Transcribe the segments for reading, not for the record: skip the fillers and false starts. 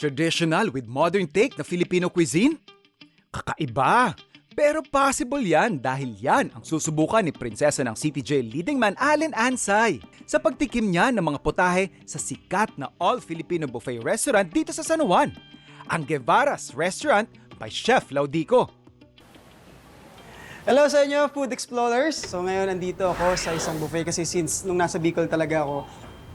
Traditional with modern take na Filipino cuisine? Kakaiba! Pero possible yan dahil yan ang susubukan ni prinsesa ng CTJ leading man Allen Ansay sa pagtikim niya ng mga putahe sa sikat na all-Filipino buffet restaurant dito sa San Juan, ang Guevara's Restaurant by Chef Laudico. Hello sa inyo, food explorers! So ngayon nandito ako sa isang buffet kasi since nung nasa Bicol talaga ako,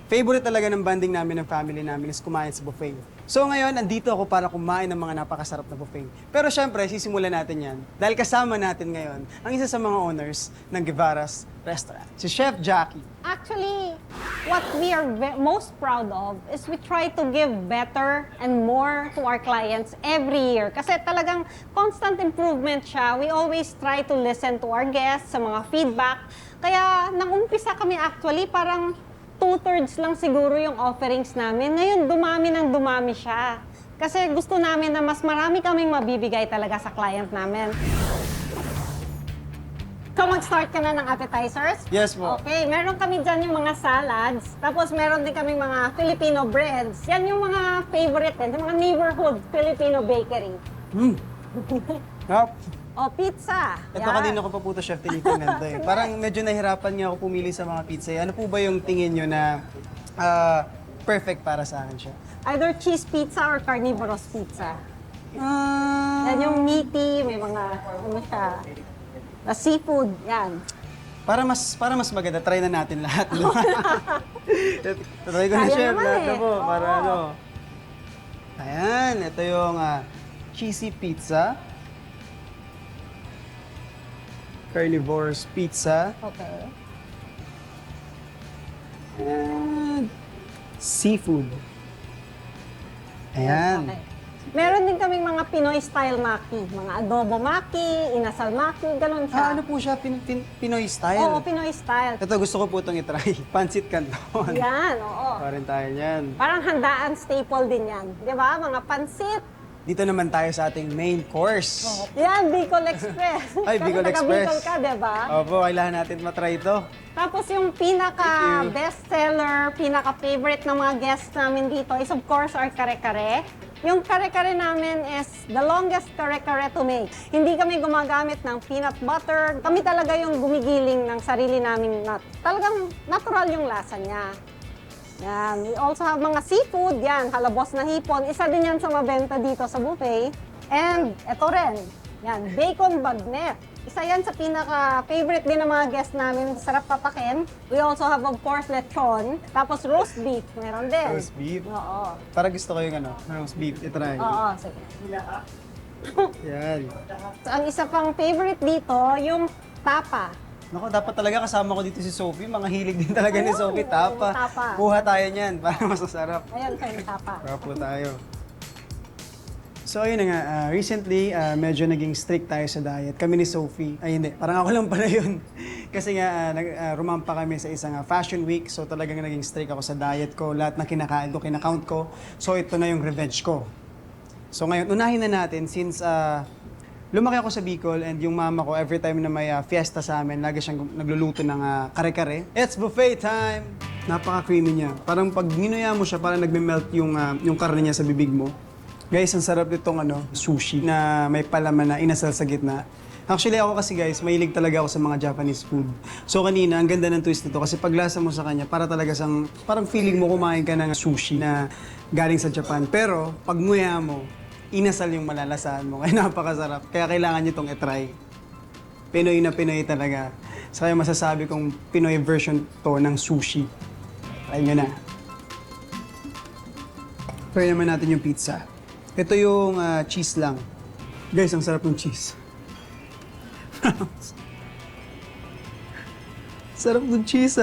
favorite talaga ng banding namin ng family namin is kumain sa buffet. So ngayon, andito ako para kumain ng mga napakasarap na buffet. Pero syempre, sisimulan natin yan dahil kasama natin ngayon ang isa sa mga owners ng Guevara's Restaurant, si Chef Jackie. Actually, what we are most proud of is we try to give better and more to our clients every year. Kasi talagang constant improvement siya. We always try to listen to our guests sa mga feedback. Kaya nang umpisa kami actually parang 2/3 lang siguro yung offerings namin. Ngayon, dumami siya. Kasi gusto namin na mas marami kaming mabibigay talaga sa client namin. So, mag-start ka na ng appetizers? Yes po. Okay, meron kami dyan yung mga salads. Tapos meron din kaming mga Filipino breads. Yan yung mga favorite din, yung mga neighborhood Filipino bakery. Yup. O, pizza. Ito kanina ko pa po ito, Chef, tinitingnan to eh. Parang medyo nahirapan nga ako pumili sa mga pizza. Ano po ba yung tingin nyo na perfect para sa akin siya? Either cheese pizza or carnivorous pizza. Yan yung meaty, may mga, ano siya, seafood, yan. Para mas maganda, try na natin lahat. No? Try ko na, Kaya Chef. naman Lahat eh. na po, para Oo. ano. Ayan, ito yung cheesy pizza. Carnivorous pizza. Okay. And seafood. Ayan. Okay. Meron din kaming mga Pinoy style maki, mga adobo maki, inasal maki, ganun siya. Ano po siya? Pinoy style? Oo, Pinoy style. Ito, gusto ko po itong itry. Pancit Canton. Yan, oo. Parin tayo yan. Parang handaan staple din yan. Di ba? Mga pansit. Dito naman tayo sa ating main course. Yan, Bicol Express. Ay, Bicol Kasi Express. taga-Bicol ka, di ba? Opo, kailangan natin matry ito. Tapos yung pinaka-bestseller, pinaka-favorite ng mga guests namin dito is of course our kare-kare. Yung kare-kare namin is the longest kare-kare to make. Hindi kami gumagamit ng peanut butter. Kami talaga yung gumigiling ng sarili naming nut. Talagang natural yung lasa niya. Yan. We also have mga seafood. Yan, halabos na hipon. Isa din yan sa mabenta dito sa buffet. And ito rin. Yan, bacon bagnet. Isa yan sa pinaka-favorite din ng mga guests namin. Sarap papakin. We also have, of course, lechon. Tapos roast beef. Meron din. Roast beef? Oo. Para gusto ko yung roast beef. Itry. Oo, sige. Yan. So, ang isa pang favorite dito, yung tapa. Naku, dapat talaga kasama ko dito si Sophie. Mga hilig din talaga ni Ayun, Sophie. Tapa. tapa. Kuha tayo niyan para masasarap. Ayan kayo, tapa. Kuha po tayo. So ayun na nga, recently medyo naging strict tayo sa diet. Kami ni Sophie, ay hindi, parang ako lang pala yun. Kasi nga rumampa kami sa isang fashion week, so talagang naging strict ako sa diet ko. Lahat na kinakain ko, kinakount ko. So ito na yung revenge ko. So ngayon, unahin na natin since lumaki ako sa Bicol and yung mama ko, every time na may fiesta sa amin, lagi siyang nagluluto ng kare-kare. It's buffet time! Napaka-creamy niya. Parang pag ginuya mo siya, parang nagme-melt yung karne niya sa bibig mo. Guys, ang sarap nitong sushi na may palaman na inasal sa gitna. Actually, ako kasi guys, mahilig talaga ako sa mga Japanese food. So kanina, ang ganda ng twist nito kasi paglasa mo sa kanya, para talaga parang feeling mo kumain ka ng sushi na galing sa Japan. Pero pag nguya mo, inasal yung malalasahan mo. Kaya napakasarap. Kaya kailangan nyo itong itry. Pinoy na Pinoy talaga. So kaya masasabi kong Pinoy version to ng sushi. Try nyo na. Try naman natin yung pizza. Ito yung cheese lang. Guys, ang sarap ng cheese. Sarap ng cheese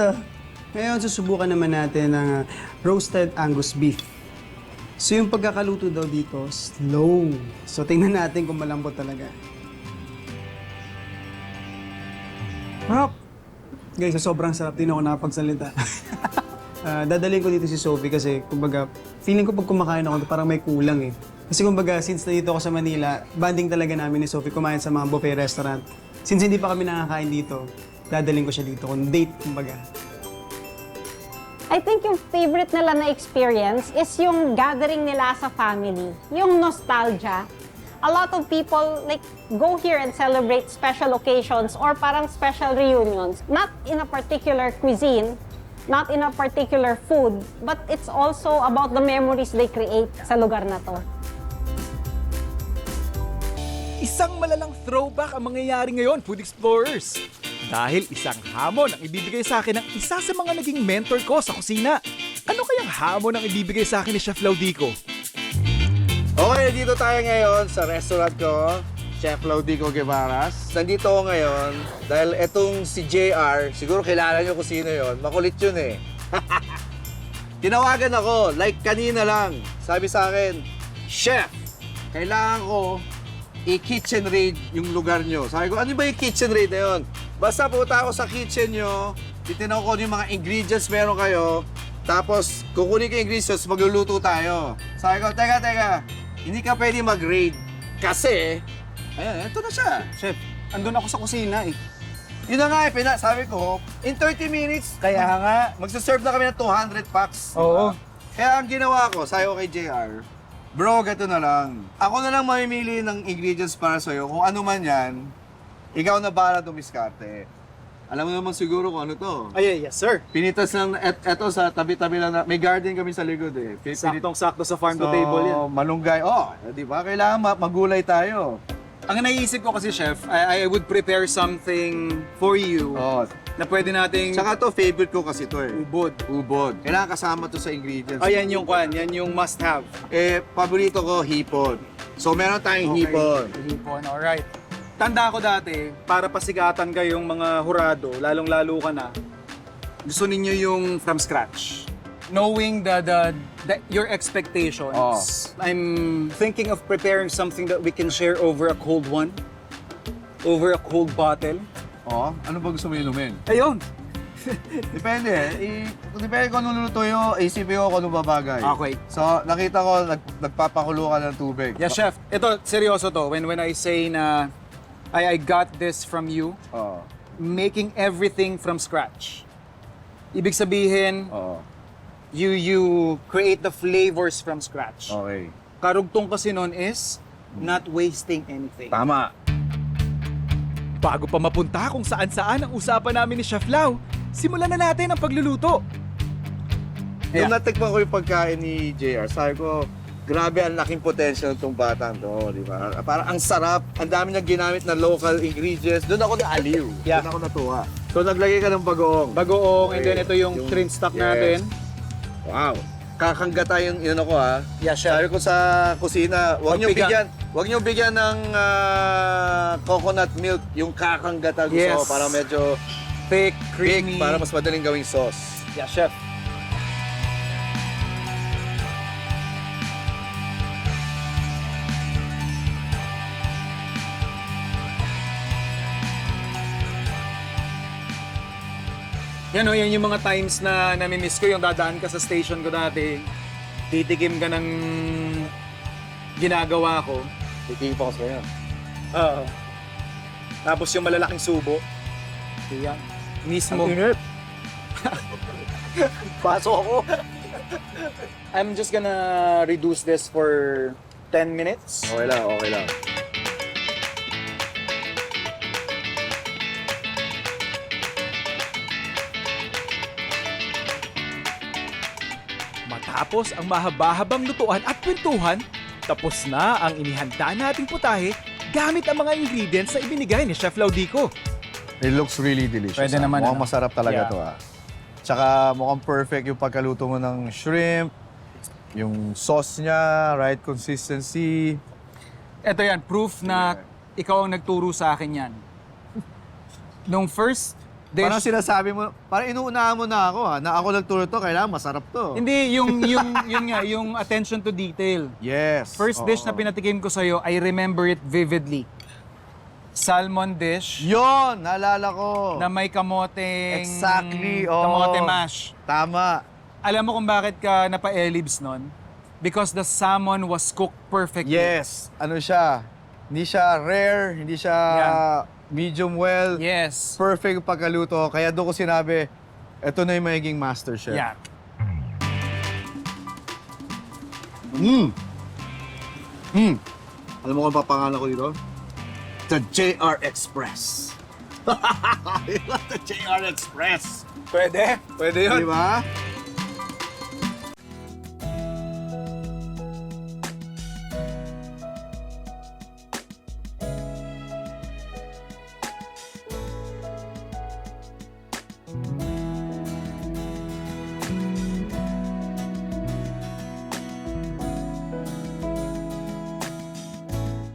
Ngayon, susubukan naman natin ang roasted Angus beef. So yung pagkakaluto daw dito, slow. So tingnan natin kung malambot talaga. Harap! Guys, sobrang sarap din ako nakapagsalita. Dadalhin ko dito si Sophie kasi kumbaga, feeling ko pag kumakain ako, parang may kulang eh. Kasi kumbaga, since nandito ako sa Manila, banding talaga namin ni Sophie kumain sa mga buffet restaurant. Since hindi pa kami nakakain dito, dadalhin ko siya dito kung date, kumbaga. I think yung favorite nila na experience is yung gathering nila sa family, yung nostalgia. A lot of people like go here and celebrate special occasions or parang special reunions, not in a particular cuisine, not in a particular food, but it's also about the memories they create sa lugar na to. Isang malalang throwback ang mangyayari ngayon, Food Explorers. Dahil isang hamon ang ibibigay sa akin ng isa sa mga naging mentor ko sa kusina. Ano kayang hamon ang ibibigay sa akin ni Chef Laudico? Okay, dito tayo ngayon sa restaurant ko, Chef Laudico Guevaras. Nandito ako ngayon dahil etong si JR, siguro kilala niyo kung sino yun, makulit yun eh. Tinawagan ako, like kanina lang. Sabi sa akin, Chef, kailangan ko i-kitchen raid yung lugar nyo. Sabi ko, ano ba yung kitchen raid na yun? Basta punta ako sa kitchen nyo, titinaw ko yung mga ingredients meron kayo, tapos kukunin ko yung ingredients, magluluto tayo. Sabi ko, teka, hindi ka pwede mag-raid. Kasi, ayan, ito na siya. Chef, andun ako sa kusina eh. Yun na nga, sabi ko, in 30 minutes, kaya nga, magsaserve na kami ng 200 packs. Oo. Kaya ang ginawa ko, sabi ko kay JR, bro, gato na lang. Ako na lang mamimili ng ingredients para sa'yo. Kung ano man yan, ikaw na bahala dumiskarte. Alam mo naman siguro kung ano to. Ay, yes sir. Pinitas lang, eto sa tabi-tabi lang, may garden kami sa likod eh. Saktong-sakto sa farm to So, table yan. malunggay. Oh, di ba? Kailangan magulay tayo. Ang naisip ko kasi, Chef, I would prepare something for you Oh. na pwede nating Tsaka to, favorite ko kasi to eh. ubod. Ubod. Kailangan kasama to sa ingredients. Ayan yung kwan, yan yung must have. Eh, paborito ko, hipon. So, meron tayong hipon. Hipon, alright. Tanda ko dati, para pasigatan kayong mga hurado, lalong-lalo ka na, gusto ninyo yung from scratch. Knowing your expectations, Oh. I'm thinking of preparing something that we can share over a cold one, over a cold bottle. Oh, ano ba gusto mo inumin? Ayun! Depende eh. Depende kung anong lulutuyo, isipin ko kung anong babagay. Okay. So, nakita ko, nagpapakulo ka ng tubig. Yeah, Chef. Ito, seryoso to. When I say na I got this from you, Oo. making everything from scratch. Ibig sabihin, Oo. you create the flavors from scratch. Okay. Karugtong kasi nun is not wasting anything. Tama. Bago pa mapunta kung saan-saan ang usapan namin ni Chef Lau, simulan na natin ang pagluluto. Nung natikman ko yung pagkain ni JR, sabi ko, grabe ang laking potential itong batang to, di ba? Parang ang sarap, ang dami niyang ginamit na local ingredients. Doon ako na-aliw. Yeah. Doon ako natuwa. So naglagay ka ng bagoong. Bagoong, and Okay. then ito yung trin stock natin. Wow. Kakanggata yung yun ako ha. Yeah, Chef. Sabi ko sa kusina, huwag niyo Magbigan. bigyan ng coconut milk yung kakanggata gusto Yes. ko para medyo Thick, big creamy. para mas madaling gawing sauce. Yeah, Chef. Yan o, yan yung mga times na namimiss ko, yung dadaan ka sa station ko dati, titikim ka ng ginagawa ko. Titingin pa ko sa'yo. Oo. Tapos yung malalaking subo. Yan. Mismo. Pasok ako. I'm just gonna reduce this for 10 minutes. Okay lang, okay lang. Matapos ang mahaba-habang lutuan at kwentuhan, tapos na ang inihanda nating putahe gamit ang mga ingredients na ibinigay ni Chef Laudico. It looks really delicious. Pwede naman, Mukhang ano? masarap talaga Yeah. to Tsaka mukhang perfect yung pagkaluto mo ng shrimp, yung sauce niya, right consistency. Ito yan, proof na ikaw ang nagturo sa akin yan. Nung first dish... Parang sinasabi mo, parang inuunahan mo na ako na ako nagturo to, kailangan masarap to. Hindi, yung attention to detail. Yes. First dish na pinatikim ko sa'yo, I remember it vividly. Salmon dish Yon, naalala ko. na may kamoteng... Exactly, oo. Kamote mash. Tama. Alam mo kung bakit ka napa-elibs nun? Because the salmon was cooked perfectly. Yes. Ano siya? Hindi siya rare, hindi siya medium well. Yes. Perfect yung pagkaluto. Kaya doon ko sinabi, ito na yung magiging master chef. Yeah. Alam mo kung papangalan ko dito? The JR Express. The JR Express. Pwede? Pwede yun. Di ba?